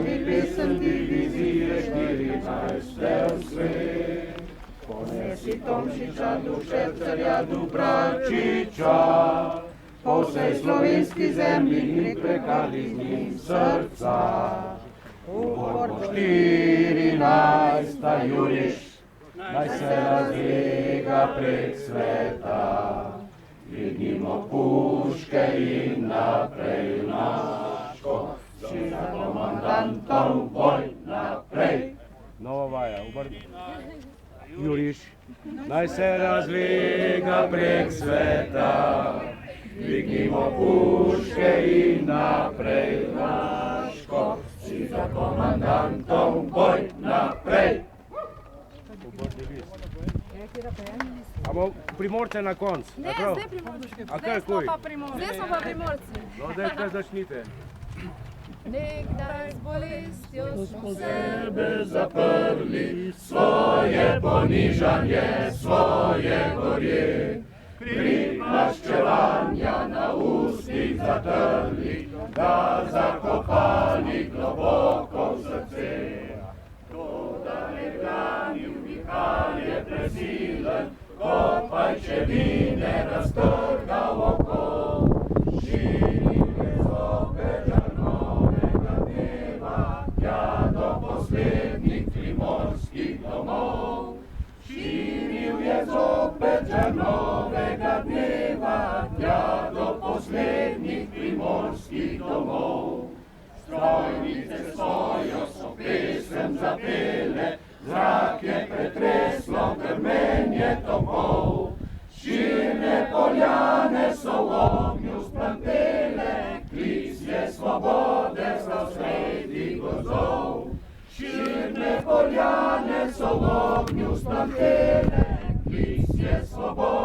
novih pesem divizije 14. svet. Ponesi Tomšiča, Duševcarja, Dubravčiča, po vsej slovenski zemlji priprekali z njim srca. V borbu 14. juriš, naj se razlega prek sveta. Dvignimo puške in naprej junaško, si za komandantom boj naprej. Nova vaja, obrni. Juriš, naj se razlega prek sveta. Dvignimo puške in naprej junaško, si za komandantom boj naprej. Amo Primorce na konc? Ne, zdaj Primorci. Zdaj smo pa Primorci. No, zdaj kaj začnite. Nekdaj z bolestjo smo sebe zaprli, svoje ponižanje, svoje gorje. Kri maščevanja na ustih zatrli, ga zakopali globoko v srce. Toda nekdanji vihar je presilen, ko pajčevine raztrgal oko. Širil je zopet žar novega dneva, tja do poslednjih primorskih domov. Širil je zopet žar novega dneva, tja do poslednjih primorskih domov. Strojnice svojo so pesem zapele, zrak je pretreslo grmenje topov. Širne poljane so v ognju splantele, klic je svobode za sredi gozdov. Širne poljane so v ognju splantele, klic je svobode.